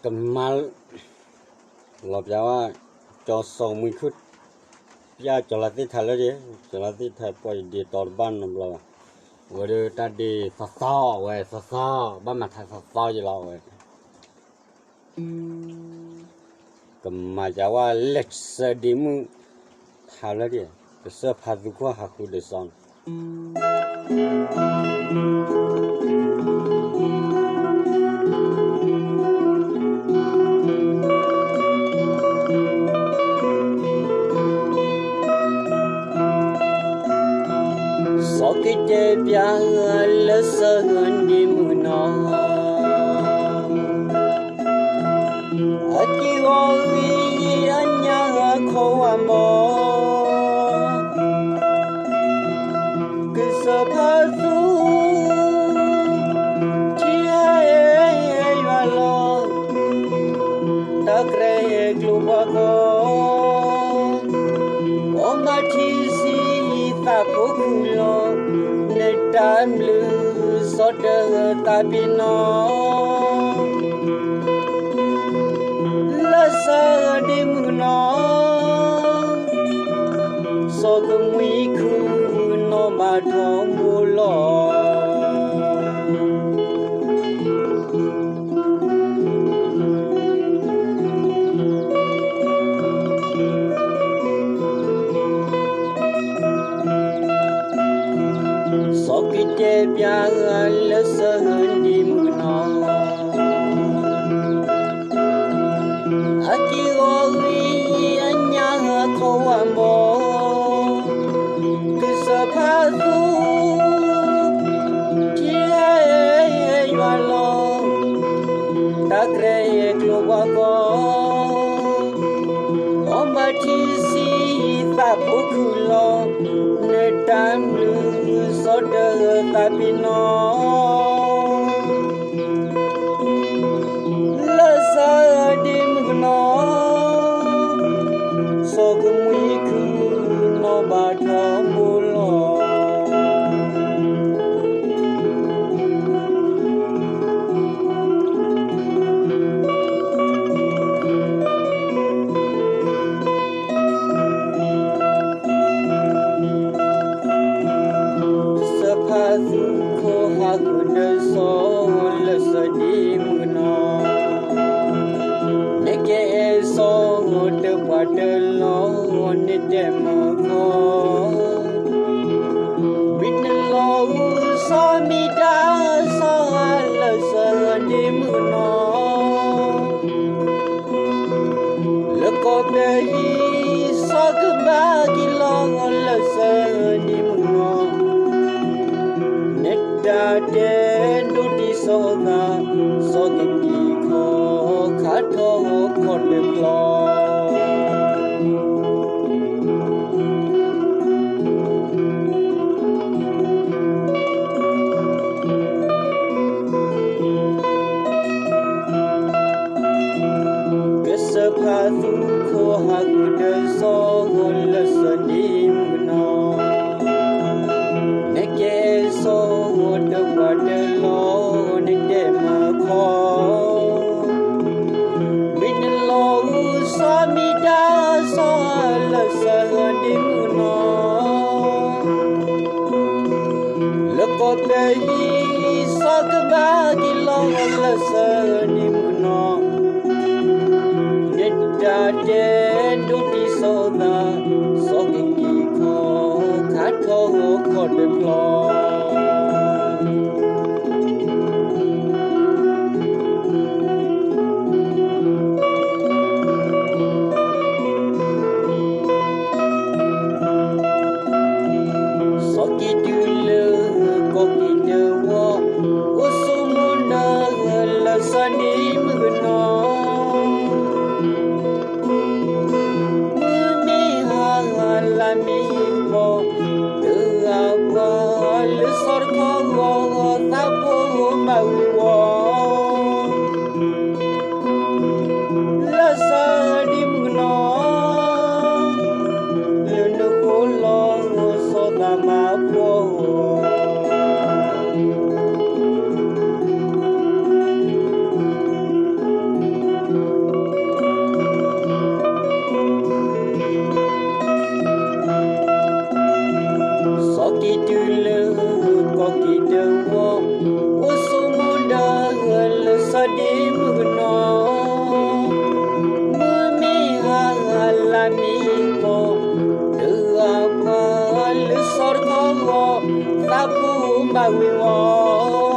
cầm mal lọp giáo cho sông mình khút ya cho là tí thay lấy đi cho là tí thay quay đi tàu ban nằm lo vừa đưa ta đi sa ban mặt thay gì lo vậy cầm mà giáo lịch sử đi mu thay lấy đi cái sơ phá du qua học khu để xong so cái chế bia lỡ sơ hơn đi mù nó ở kia ơi anh nhớ khổ à mò cứ sợ phá du chỉ ai vào lo ta kể lu bao ôm ta chỉ ta cũng lo nên tan lư xót đỡ ta bên nó lá sa đêm nó so cái mũi khu nó mà thọ mua lo chế bia lỡ sơ hơn đi mù nó ở kia ơi anh nhớ khổ à mò cứ sợ phá du chỉ ai vào lo ta kể lu qua ôm ba chi si ta phụ lo nên tan lư xót đỡ ta bên nó lỡ xa đêm nó so cái mũi cứ nó bà thọ mua lo mi mo từ ao mi wo